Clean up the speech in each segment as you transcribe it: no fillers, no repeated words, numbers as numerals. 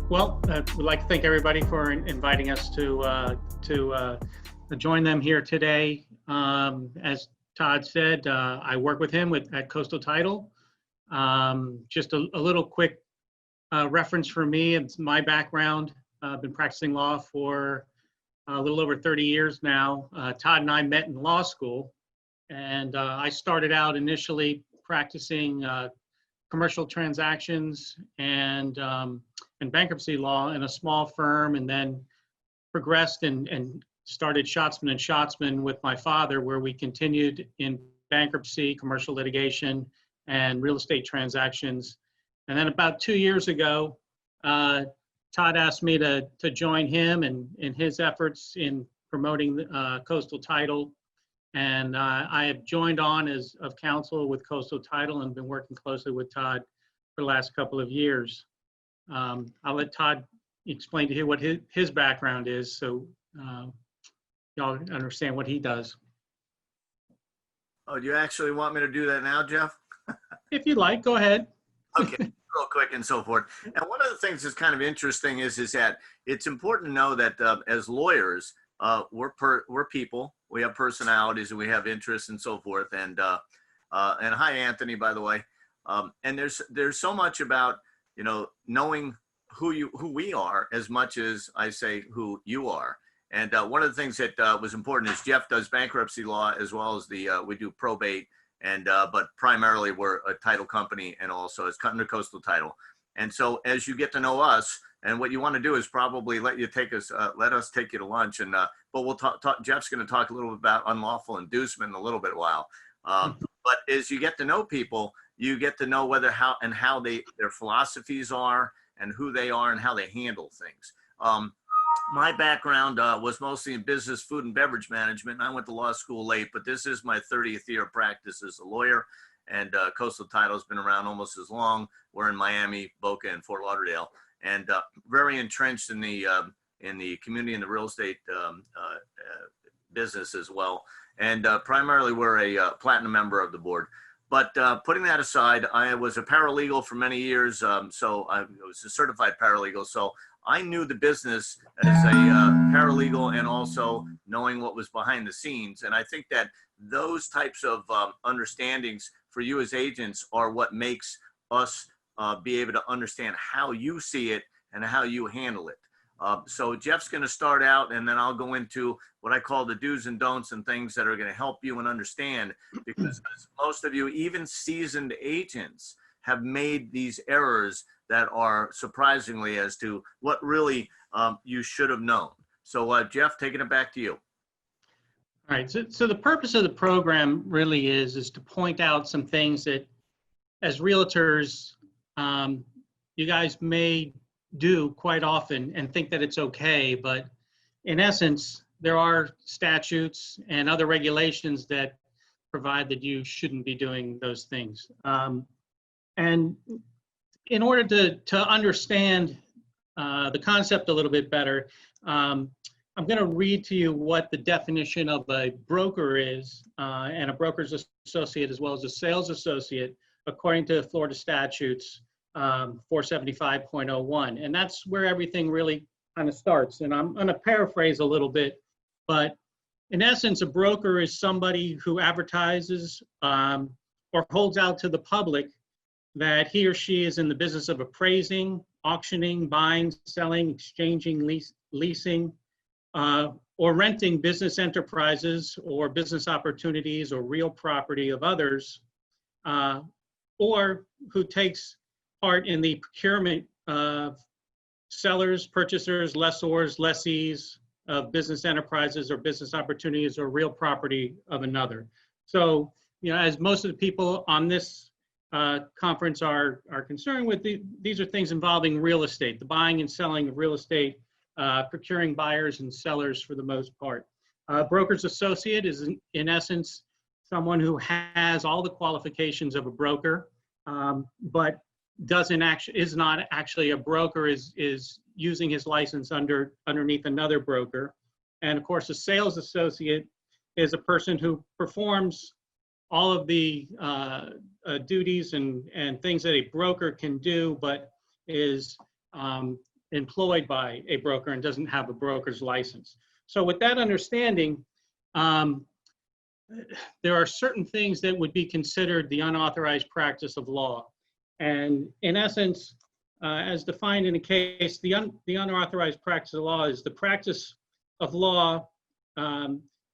Well, we'd like to thank everybody for inviting us to join them here today. As Todd said, I work with him at Coastal Title. Just a little quick reference for me. It's my background. I've been practicing law for a little over 30 years now. Todd and I met in law school, and I started out initially practicing commercial transactions and bankruptcy law in a small firm, and then progressed and started Schatzman and Schatzman with my father, where we continued in bankruptcy, commercial litigation, and real estate transactions. And then about 2 years ago, Todd asked me to join him in his efforts in promoting Coastal Title. And I have joined on as of counsel with Coastal Title and been working closely with Todd for the last couple of years. I'll let Todd explain to you what his background is, so y'all understand what he does. Oh, do you actually want me to do that now, Jeff? If you like, go ahead. Okay, real quick and so forth. And one of the things that's kind of interesting is that it's important to know that as lawyers, we're people. We have personalities and we have interests and so forth. And hi, Anthony, by the way. And there's so much about, knowing who we are as much as I say who you are. And one of the things that was important is Jeff does bankruptcy law as well as we do probate. And but primarily we're a title company, and also it's under Coastal Title. And so as you get to know us, and what you want to do is probably let us take you to lunch. And but we'll talk. Jeff's going to talk a little bit about unlawful inducement in a little bit while. But as you get to know people, you get to know how their philosophies are, and who they are, and how they handle things. My background was mostly in business, food, and beverage management. I went to law school late, but this is my 30th year of practice as a lawyer. And Coastal Title has been around almost as long. We're in Miami, Boca, and Fort Lauderdale, and very entrenched in the community and the real estate business as well. And primarily, we're a platinum member of the board. But putting that aside, I was a paralegal for many years. So I was a certified paralegal. So I knew the business as a paralegal, and also knowing what was behind the scenes. And I think that those types of understandings for you as agents are what makes us be able to understand how you see it and how you handle it. So Jeff's going to start out, and then I'll go into what I call the do's and don'ts and things that are going to help you and understand, because most of you, even seasoned agents, have made these errors that are surprisingly as to what really you should have known. So Jeff, taking it back to you. All right, so the purpose of the program really is to point out some things that, as realtors, you guys may do quite often and think that it's okay, but in essence, there are statutes and other regulations that provide that you shouldn't be doing those things. And in order to understand the concept a little bit better, I'm going to read to you what the definition of a broker is, and a broker's associate, as well as a sales associate, according to Florida statutes 475.01. And that's where everything really kind of starts. And I'm going to paraphrase a little bit, but in essence, a broker is somebody who advertises or holds out to the public that he or she is in the business of appraising, auctioning, buying, selling, exchanging, leasing, or renting business enterprises or business opportunities or real property of others, or who takes part in the procurement of sellers, purchasers, lessors, lessees of business enterprises or business opportunities or real property of another. So, as most of the people on this conference are concerned with, these are things involving real estate, the buying and selling of real estate, procuring buyers and sellers for the most part. Broker's associate is in essence someone who has all the qualifications of a broker, but is not actually a broker, is using his license underneath another broker. And of course, a sales associate is a person who performs all of the duties and things that a broker can do, but is employed by a broker and doesn't have a broker's license. So with that understanding, there are certain things that would be considered the unauthorized practice of law. And in essence, as defined in the case, the unauthorized practice of law is the practice of law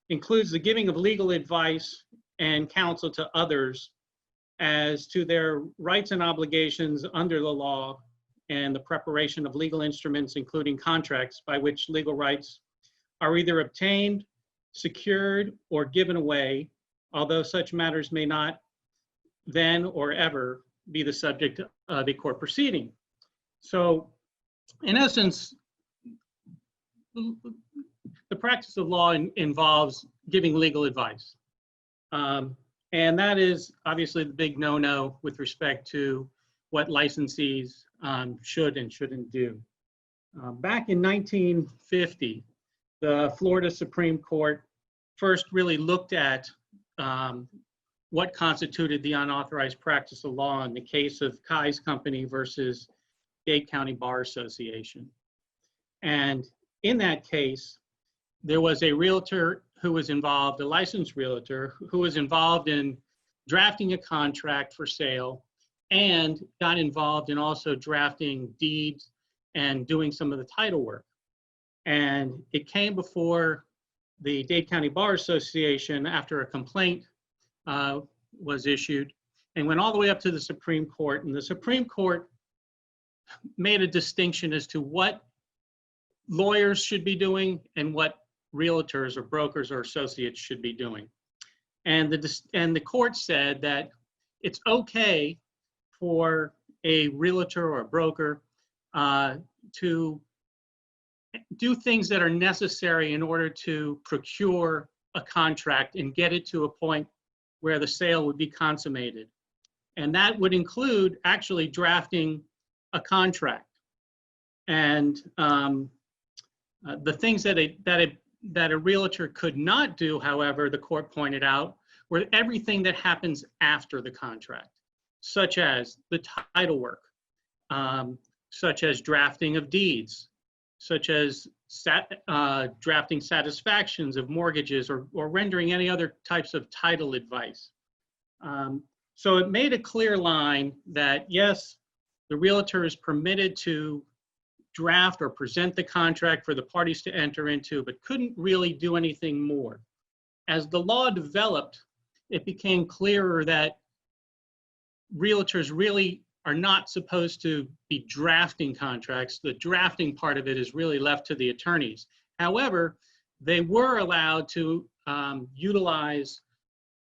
includes the giving of legal advice and counsel to others as to their rights and obligations under the law and the preparation of legal instruments, including contracts by which legal rights are either obtained, secured, or given away, although such matters may not then or ever be the subject of a court proceeding. So, in essence, the practice of law involves giving legal advice. And that is obviously the big no-no with respect to what licensees should and shouldn't do. Back in 1950, the Florida Supreme Court first really looked at what constituted the unauthorized practice of law in the case of Kai's Company versus Dade County Bar Association. And in that case, there was a realtor who was involved, a licensed realtor, who was involved in drafting a contract for sale and got involved in also drafting deeds and doing some of the title work. And it came before the Dade County Bar Association after a complaint was issued and went all the way up to the Supreme Court. And the Supreme Court made a distinction as to what lawyers should be doing and what realtors or brokers or associates should be doing. And the court said that it's okay for a realtor or a broker to do things that are necessary in order to procure a contract and get it to a point where the sale would be consummated. And that would include actually drafting a contract. And the things that a realtor could not do, however, the court pointed out, were everything that happens after the contract, such as the title work, such as drafting of deeds, such as drafting satisfactions of mortgages or rendering any other types of title advice. So it made a clear line that, yes, the realtor is permitted to draft or present the contract for the parties to enter into, but couldn't really do anything more. As the law developed, it became clearer that realtors really are not supposed to be drafting contracts. The drafting part of it is really left to the attorneys. However, they were allowed to utilize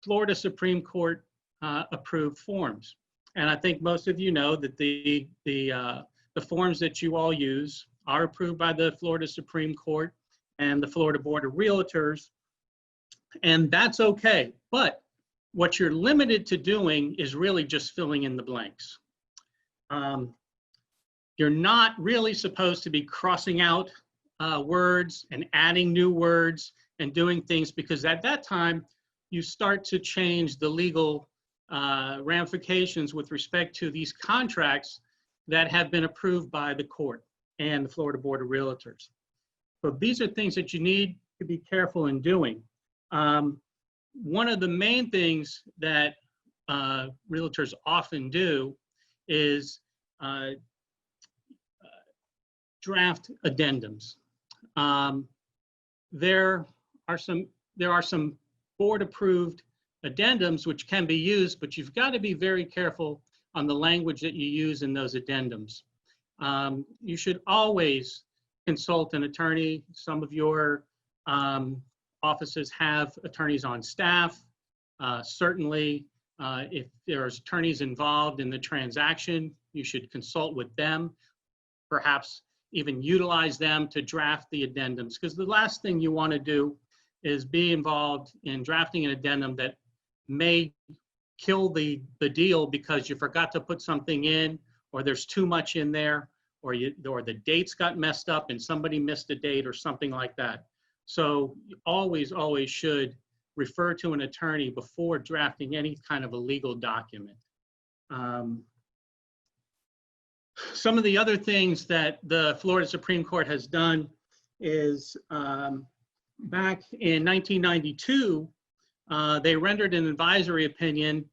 Florida Supreme Court approved forms. And I think most of you know that the forms that you all use are approved by the Florida Supreme Court and the Florida Board of Realtors, and that's okay. But what you're limited to doing is really just filling in the blanks. You're not really supposed to be crossing out words and adding new words and doing things, because at that time, you start to change the legal ramifications with respect to these contracts that have been approved by the court and the Florida Board of Realtors. So these are things that you need to be careful in doing. One of the main things that realtors often do is draft addendums. There are some board-approved addendums which can be used, but you've got to be very careful on the language that you use in those addendums. You should always consult an attorney. Some of your offices have attorneys on staff. Certainly, if there's attorneys involved in the transaction, you should consult with them, perhaps even utilize them to draft the addendums, because the last thing you want to do is be involved in drafting an addendum that may kill the deal because you forgot to put something in, or there's too much in there, or the dates got messed up and somebody missed a date or something like that. So you always should refer to an attorney before drafting any kind of a legal document. Some of the other things that the Florida Supreme Court has done is back in 1992, they rendered an advisory opinion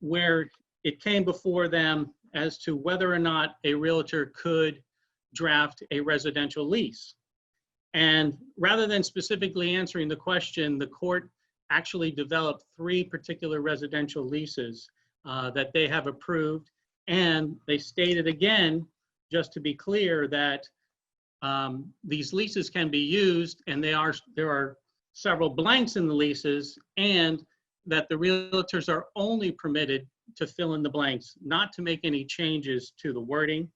where it came before them as to whether or not a realtor could draft a residential lease. And rather than specifically answering the question, the court actually developed 3 particular residential leases that they have approved. And they stated again, just to be clear, that these leases can be used, and there are several blanks in the leases, and that the realtors are only permitted to fill in the blanks, not to make any changes to the wording,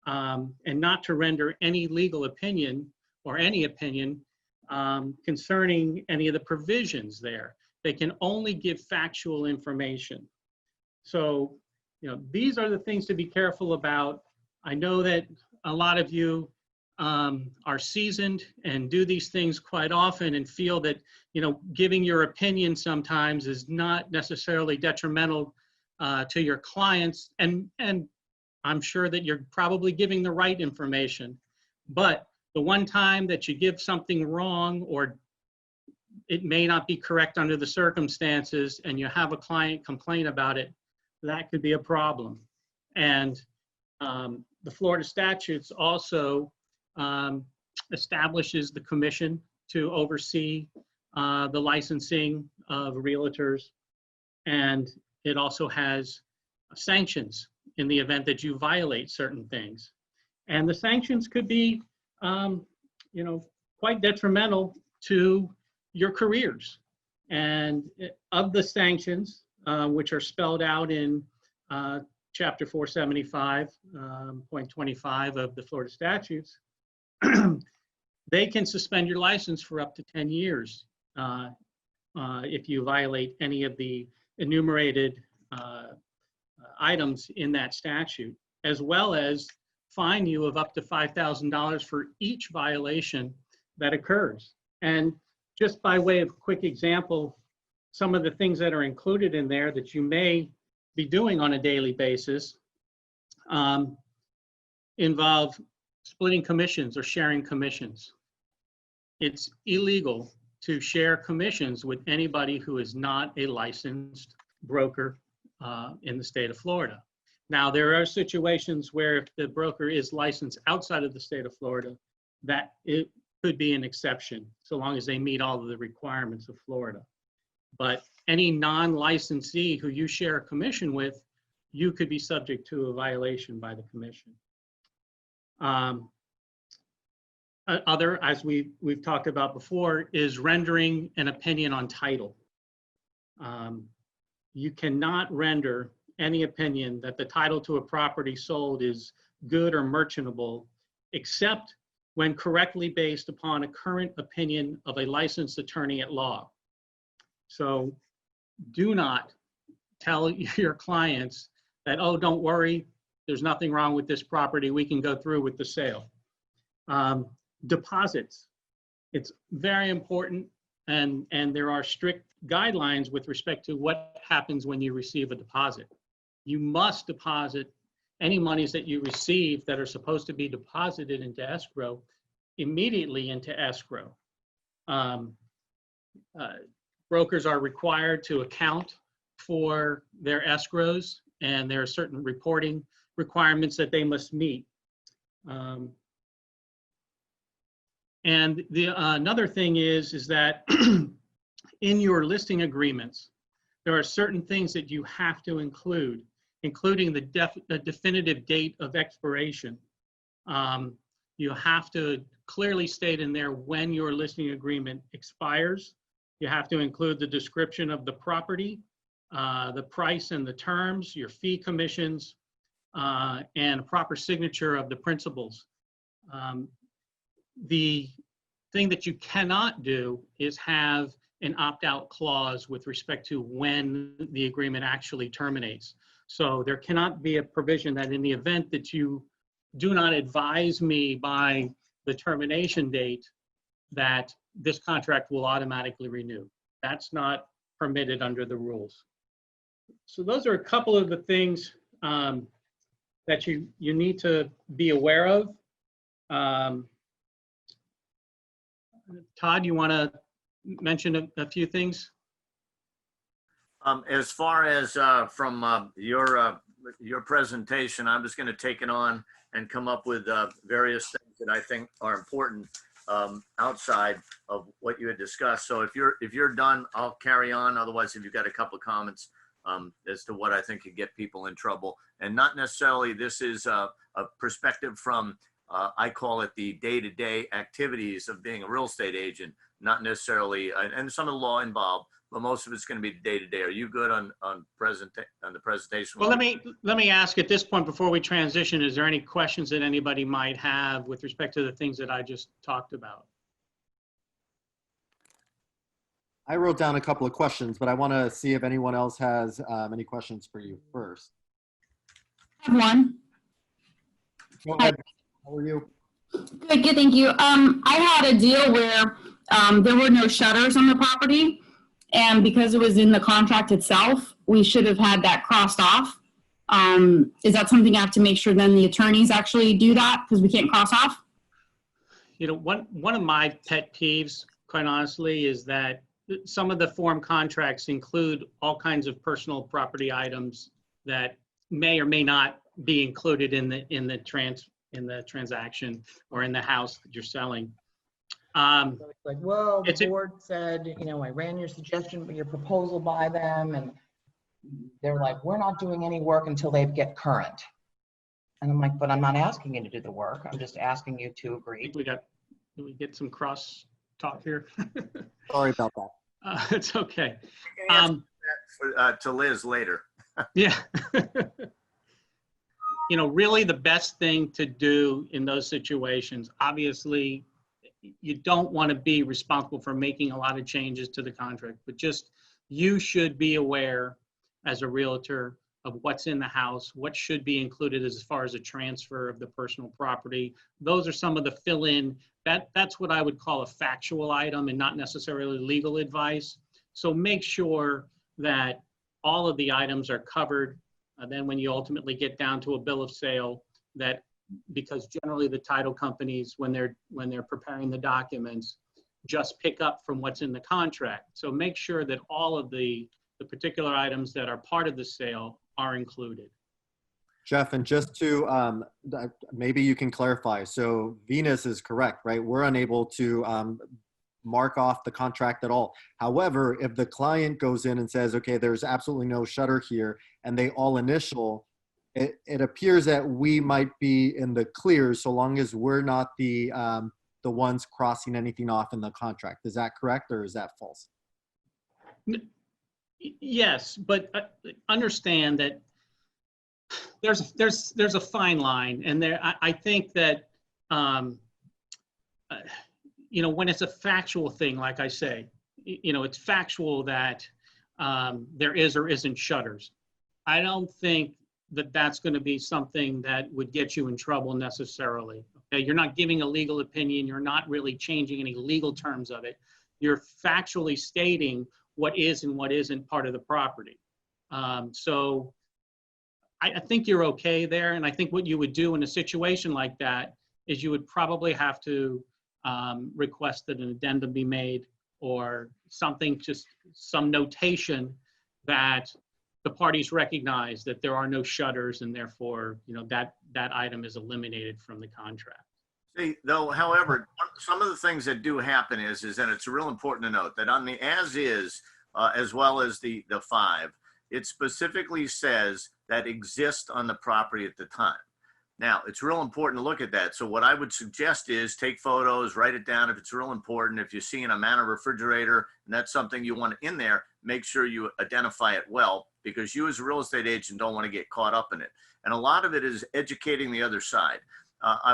and not to render any legal opinion or any opinion concerning any of the provisions there. They can only give factual information. So, these are the things to be careful about. I know that a lot of you are seasoned and do these things quite often and feel that, giving your opinion sometimes is not necessarily detrimental to your clients. And I'm sure that you're probably giving the right information. But the one time that you give something wrong, or it may not be correct under the circumstances, and you have a client complain about it, that could be a problem. And the Florida statutes also establishes the commission to oversee the licensing of realtors. And it also has sanctions in the event that you violate certain things. And the sanctions could be, quite detrimental to your careers. And of the sanctions, which are spelled out in Chapter 475.25 of the Florida statutes, they can suspend your license for up to 10 years if you violate any of the enumerated items in that statute, as well as fine you of up to $5,000 for each violation that occurs. And just by way of quick example, some of the things that are included in there that you may be doing on a daily basis involve splitting commissions or sharing commissions. It's illegal to share commissions with anybody who is not a licensed broker in the state of Florida. Now, there are situations where if the broker is licensed outside of the state of Florida, that it could be an exception, so long as they meet all of the requirements of Florida. But any non-licensee who you share a commission with, you could be subject to a violation by the commission. Other, as we've talked about before, is rendering an opinion on title. You cannot render any opinion that the title to a property sold is good or merchantable, except when correctly based upon a current opinion of a licensed attorney at law. So do not tell your clients that, oh, don't worry, there's nothing wrong with this property, we can go through with the sale. Deposits, it's very important, and there are strict guidelines with respect to what happens when you receive a deposit. You must deposit any monies that you receive that are supposed to be deposited into escrow immediately into escrow. Brokers are required to account for their escrows, and there are certain reporting requirements that they must meet. And another thing is that in your listing agreements, there are certain things that you have to include, including the definitive date of expiration. You have to clearly state in there when your listing agreement expires. You have to include the description of the property, the price and the terms, your fee commissions, and a proper signature of the principals. The thing that you cannot do is have an opt-out clause with respect to when the agreement actually terminates. So there cannot be a provision that in the event that you do not advise me by the termination date, that this contract will automatically renew. That's not permitted under the rules. So those are a couple of the things that you need to be aware of. Todd, you want to mention a few things? As far as from your presentation, I'm just going to take it on and come up with various things that I think are important outside of what you had discussed. So if you're done, I'll carry on. Otherwise, if you've got a couple of comments as to what I think could get people in trouble, and not necessarily this is a perspective from I call it the day-to-day activities of being a real estate agent, not necessarily, and some of the law involved, but most of it's going to be day-to-day. Are you good on the presentation? Well, let me ask at this point before we transition, is there any questions that anybody might have with respect to the things that I just talked about? I wrote down a couple of questions, but I want to see if anyone else has any questions for you first. I have one. Go ahead. How are you? Good, thank you. I had a deal where there were no shutters on the property, and because it was in the contract itself, we should have had that crossed off. Is that something I have to make sure then the attorneys actually do that because we can't cross off? You know, one of my pet peeves, quite honestly, is that some of the form contracts include all kinds of personal property items that may or may not be included in the transaction or in the house that you're selling. So it's like, well, the board said, you know, I ran your suggestion, your proposal by them, and they're like, we're not doing any work until they get current. And I'm like, but I'm not asking you to do the work. I'm just asking you to agree. Did we get some cross talk here? Sorry about that. It's okay. To Liz later. Yeah. You know, really the best thing to do in those situations, obviously, you don't want to be responsible for making a lot of changes to the contract, but just you should be aware as a realtor of what's in the house, what should be included as far as a transfer of the personal property. Those are some of the fill-in. That's what I would call a factual item and not necessarily legal advice. So make sure that all of the items are covered. Then when you ultimately get down to a bill of sale, that because generally the title companies, when they're preparing the documents, just pick up from what's in the contract. So make sure that all of the particular items that are part of the sale are included. Jeff, and just to, maybe you can clarify. So Venus is correct, right? We're unable to mark off the contract at all. However, if the client goes in and says, okay, there's absolutely no shutter here, and they all initial, it appears that we might be in the clear so long as we're not the ones crossing anything off in the contract. Is that correct, or is that false? Yes, but understand that there's a fine line, and I think that you know, when it's a factual thing, like I say, you know, it's factual that there is or isn't shutters. I don't think that that's going to be something that would get you in trouble necessarily. Okay, you're not giving a legal opinion. You're not really changing any legal terms of it. You're factually stating what is and what isn't part of the property. So I think you're okay there. And I think what you would do in a situation like that is you would probably have to request that an addendum be made or something, just some notation that the parties recognize that there are no shutters and therefore, you know, that item is eliminated from the contract. See, though, however, some of the things that do happen is that it's real important to note that on the as is, as well as the 5, it specifically says that exist on the property at the time. Now, it's real important to look at that. So what I would suggest is take photos, write it down if it's real important. If you see an amount of refrigerator and that's something you want in there, make sure you identify it well, because you as a real estate agent don't want to get caught up in it. And a lot of it is educating the other side.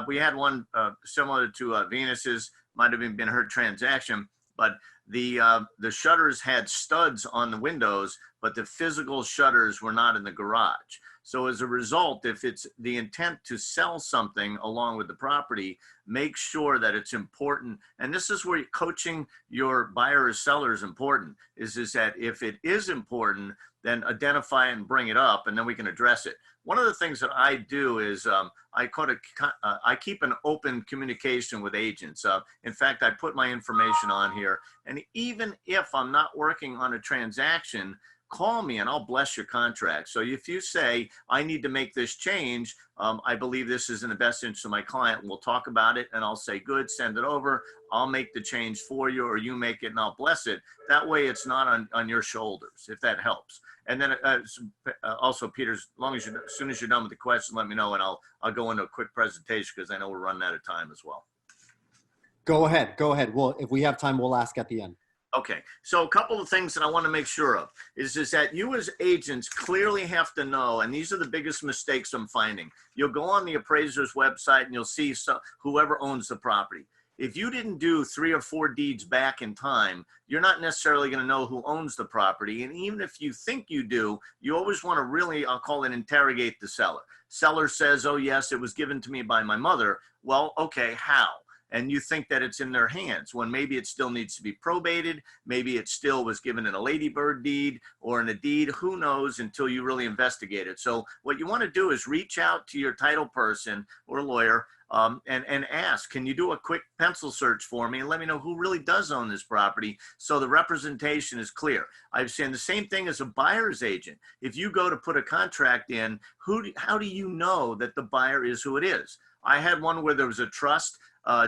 We had one similar to Venus's, might have even been her transaction, but the shutters had studs on the windows, but the physical shutters were not in the garage. So as a result, if it's the intent to sell something along with the property, make sure that it's important. And this is where coaching your buyer or seller is important, is that if it is important, then identify and bring it up, and then we can address it. One of the things that I do is I keep an open communication with agents. In fact, I put my information on here, and even if I'm not working on a transaction, call me and I'll bless your contract. So if you say, I need to make this change, I believe this is in the best interest of my client, we'll talk about it, and I'll say, good, send it over. I'll make the change for you, or you make it and I'll bless it. That way it's not on your shoulders, if that helps. And then also, Peter, as soon as you're done with the question, let me know, and I'll go into a quick presentation, because I know we're running out of time as well. Go ahead. Well, if we have time, we'll ask at the end. Okay, so a couple of things that I want to make sure of is that you as agents clearly have to know, and these are the biggest mistakes I'm finding. You'll go on the appraiser's website and you'll see whoever owns the property. If you didn't do 3 or 4 deeds back in time, you're not necessarily going to know who owns the property. And even if you think you do, you always want to really, I'll call it, interrogate the seller. Seller says, oh yes, it was given to me by my mother. Well, okay, how? And you think that it's in their hands when maybe it still needs to be probated. Maybe it still was given in a ladybird deed or in a deed, who knows, until you really investigate it. So what you want to do is reach out to your title person or lawyer and ask, can you do a quick pencil search for me and let me know who really does own this property, so the representation is clear. I've seen the same thing as a buyer's agent. If you go to put a contract in, how do you know that the buyer is who it is? I had one where there was a trust.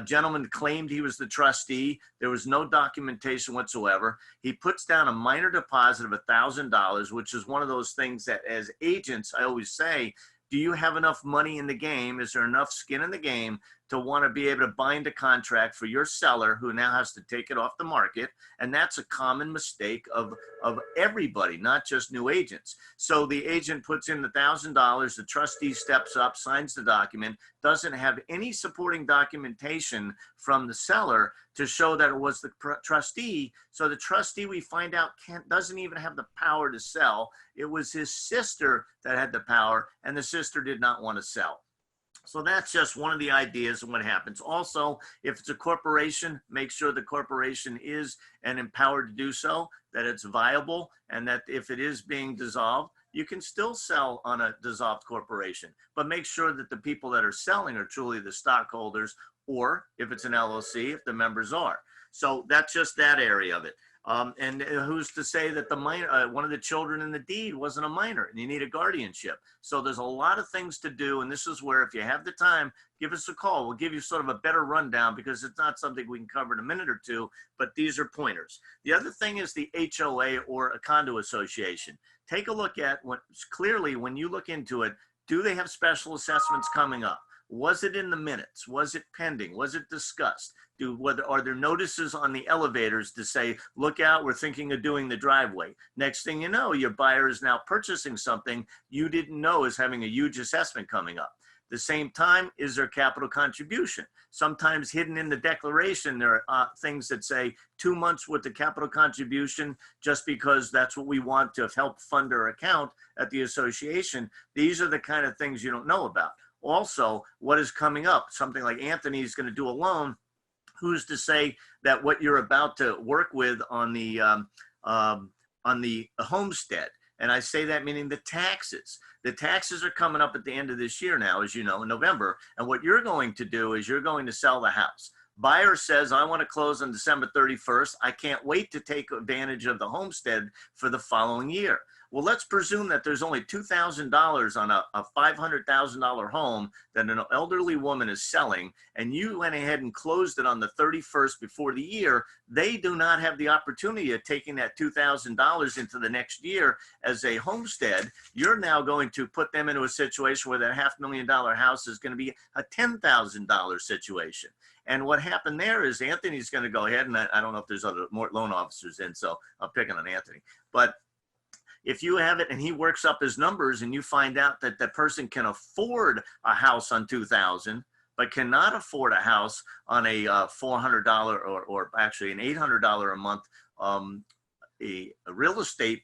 Gentleman claimed he was the trustee. There was no documentation whatsoever. He puts down a minor deposit of $1,000, which is one of those things that as agents, I always say, do you have enough money in the game? Is there enough skin in the game to want to be able to bind a contract for your seller who now has to take it off the market? And that's a common mistake of everybody, not just new agents. So the agent puts in the $1,000, the trustee steps up, signs the document, doesn't have any supporting documentation from the seller to show that it was the trustee. So the trustee, we find out, doesn't even have the power to sell. It was his sister that had the power, and the sister did not want to sell. So that's just one of the ideas of what happens. Also, if it's a corporation, make sure the corporation is empowered to do so, that it's viable, and that if it is being dissolved, you can still sell on a dissolved corporation. But make sure that the people that are selling are truly the stockholders, or if it's an LLC, if the members are. So that's just that area of it. And who's to say that the minor, one of the children in the deed wasn't a minor, and you need a guardianship. So there's a lot of things to do, and this is where, if you have the time, give us a call. We'll give you sort of a better rundown, because it's not something we can cover in a minute or two, but these are pointers. The other thing is the HOA, or a condo association. Take a look at what clearly, when you look into it, do they have special assessments coming up? Was it in the minutes? Was it pending? Was it discussed? Are there notices on the elevators to say, look out, we're thinking of doing the driveway? Next thing you know, your buyer is now purchasing something you didn't know is having a huge assessment coming up. The same time, is there capital contribution? Sometimes hidden in the declaration, there are things that say 2 months worth of capital contribution, just because that's what we want to help fund our account at the association. These are the kind of things you don't know about. Also, what is coming up? Something like Anthony's going to do a loan. Who's to say that what you're about to work with on the homestead, and I say that meaning the taxes. The taxes are coming up at the end of this year now, as you know, in November. And what you're going to do is you're going to sell the house. Buyer says, I want to close on December 31st. I can't wait to take advantage of the homestead for the following year. Well, let's presume that there's only $2,000 on a $500,000 home that an elderly woman is selling, and you went ahead and closed it on the 31st before the year. They do not have the opportunity of taking that $2,000 into the next year as a homestead. You're now going to put them into a situation where that $500,000 house is going to be a $10,000 situation. And what happened there is Anthony's going to go ahead, and I don't know if there's other more loan officers in, so I'm picking on Anthony. But if you have it and he works up his numbers and you find out that the person can afford a house on $2,000, but cannot afford a house on a $400 or actually an $800 a month a real estate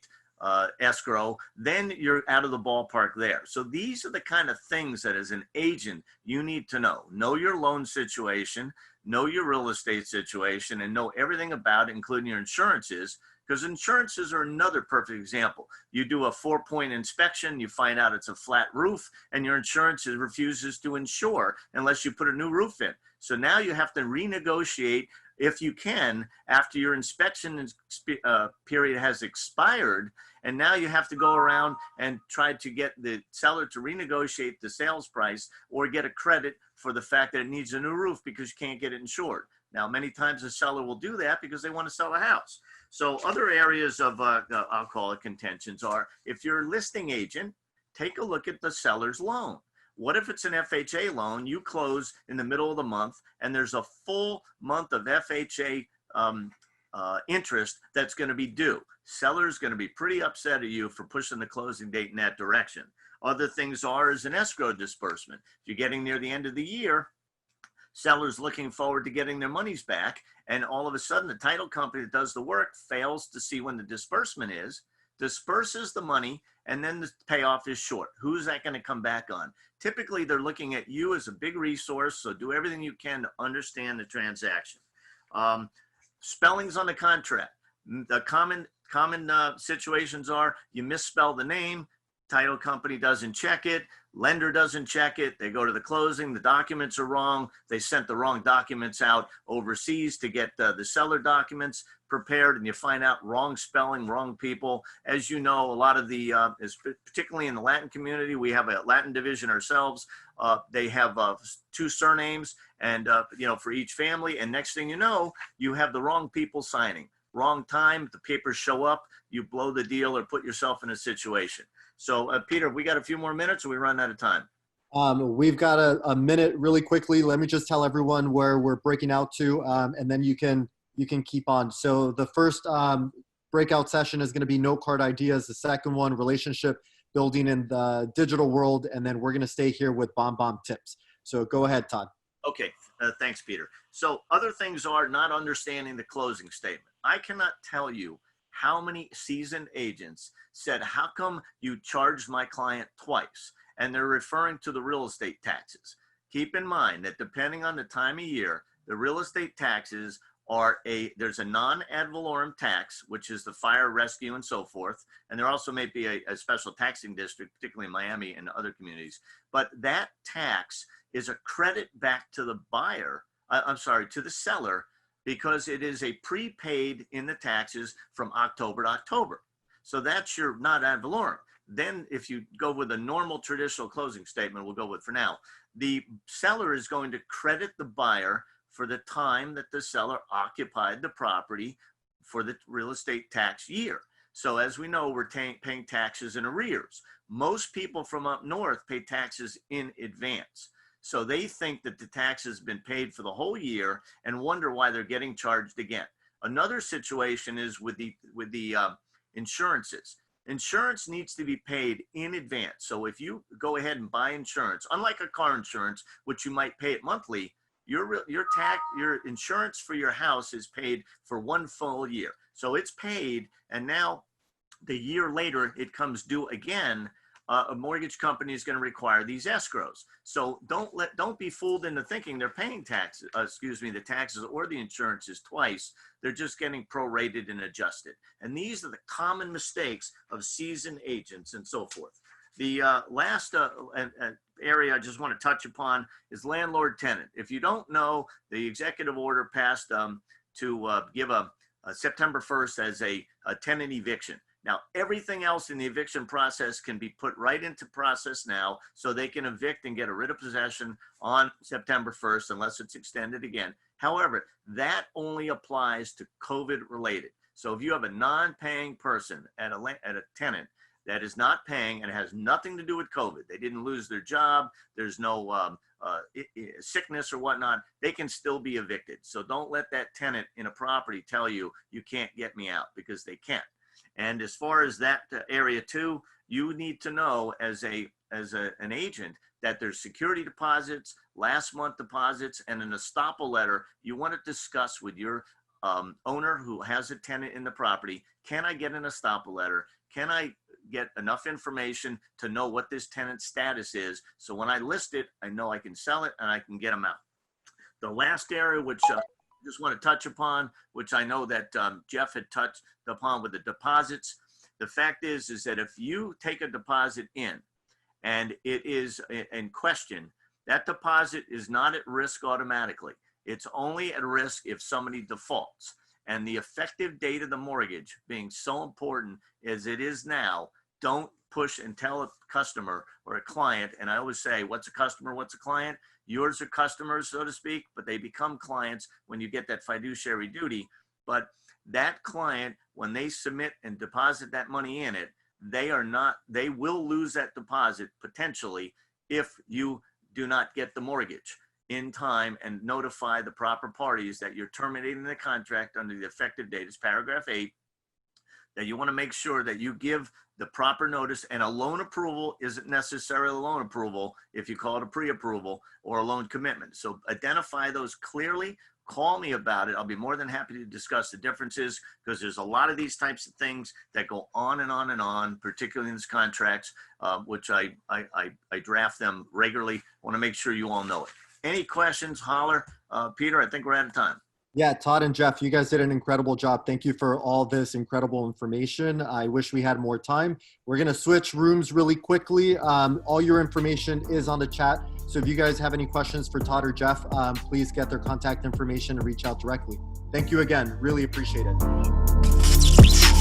escrow, then you're out of the ballpark there. So these are the kind of things that as an agent, you need to know. Know your loan situation, know your real estate situation, and know everything about it, including your insurances, because insurances are another perfect example. You do a 4-point inspection, you find out it's a flat roof, and your insurance refuses to insure unless you put a new roof in. So now you have to renegotiate, if you can, after your inspection period has expired, and now you have to go around and try to get the seller to renegotiate the sales price or get a credit for the fact that it needs a new roof because you can't get it insured. Now, many times the seller will do that because they want to sell a house. So other areas of, I'll call it contentions, are if you're a listing agent, take a look at the seller's loan. What if it's an FHA loan, you close in the middle of the month and there's a full month of FHA interest that's going to be due? Seller's going to be pretty upset at you for pushing the closing date in that direction. Other things is an escrow disbursement. If you're getting near the end of the year, sellers looking forward to getting their monies back, and all of a sudden the title company that does the work fails to see when the disbursement is, disperses the money, and then the payoff is short. Who's that going to come back on? Typically, they're looking at you as a big resource, so do everything you can to understand the transaction. Spellings on the contract. The common situations are you misspell the name, title company doesn't check it, lender doesn't check it, they go to the closing, the documents are wrong, they sent the wrong documents out overseas to get the seller documents prepared, and you find out wrong spelling, wrong people. As you know, a lot of the, particularly in the Latin community, we have a Latin division ourselves. They have 2 surnames, and for each family, and next thing you know, you have the wrong people signing. Wrong time, the papers show up, you blow the deal or put yourself in a situation. So Peter, we got a few more minutes or we run out of time? We've got a minute really quickly. Let me just tell everyone where we're breaking out to, and then you can keep on. So the first breakout session is going to be no card ideas. The second one, relationship building in the digital world. And then we're going to stay here with bomb tips. So go ahead, Todd. Okay, thanks, Peter. So other things are not understanding the closing statement. I cannot tell you how many seasoned agents said, how come you charged my client twice? And they're referring to the real estate taxes. Keep in mind that depending on the time of year, the real estate taxes are there's a non-ad valorem tax, which is the fire, rescue, and so forth. And there also may be a special taxing district, particularly in Miami and other communities. But that tax is a credit back to the buyer, to the seller, because it is a prepaid in the taxes from October to October. So that's your not ad valorem. Then if you go with a normal traditional closing statement, we'll go with for now, the seller is going to credit the buyer for the time that the seller occupied the property for the real estate tax year. So as we know, we're paying taxes in arrears. Most people from up north pay taxes in advance. So they think that the tax has been paid for the whole year and wonder why they're getting charged again. Another situation is with the insurances. Insurance needs to be paid in advance. So if you go ahead and buy insurance, unlike a car insurance, which you might pay it monthly, your insurance for your house is paid for 1 full year. So it's paid, and now the year later it comes due again. A mortgage company is going to require these escrows. So don't be fooled into thinking they're paying taxes, the taxes or the insurances twice. They're just getting prorated and adjusted. And these are the common mistakes of seasoned agents and so forth. The last area I just want to touch upon is landlord tenant. If you don't know, the executive order passed to give a September 1st as a tenant eviction. Now, everything else in the eviction process can be put right into process now, so they can evict and get a writ of possession on September 1st, unless it's extended again. However, that only applies to COVID related. So if you have a non-paying person at a tenant that is not paying and has nothing to do with COVID, they didn't lose their job, there's no sickness or whatnot, they can still be evicted. So don't let that tenant in a property tell you, you can't get me out, because they can't. And as far as that area too, you need to know as an agent that there's security deposits, last month deposits, and an estoppel letter you want to discuss with your owner who has a tenant in the property, can I get an estoppel letter? Can I get enough information to know what this tenant's status is? So when I list it, I know I can sell it and I can get them out. The last area, which I just want to touch upon, which I know that Jeff had touched upon with the deposits. The fact is that if you take a deposit in and it is in question, that deposit is not at risk automatically. It's only at risk if somebody defaults. And the effective date of the mortgage being so important as it is now, don't push and tell a customer or a client. And I always say, what's a customer, what's a client? Yours are customers, so to speak, but they become clients when you get that fiduciary duty. But that client, when they submit and deposit that money in it, they will lose that deposit potentially if you do not get the mortgage in time and notify the proper parties that you're terminating the contract under the effective date. It's paragraph 8, that you want to make sure that you give the proper notice, and a loan approval isn't necessarily a loan approval if you call it a pre-approval or a loan commitment. So identify those clearly. Call me about it. I'll be more than happy to discuss the differences, because there's a lot of these types of things that go on and on and on, particularly in these contracts, which I draft them regularly. I want to make sure you all know it. Any questions, holler. Peter, I think we're out of time. Yeah, Todd and Jeff, you guys did an incredible job. Thank you for all this incredible information. I wish we had more time. We're going to switch rooms really quickly. All your information is on the chat. So if you guys have any questions for Todd or Jeff, please get their contact information and reach out directly. Thank you again. Really appreciate it.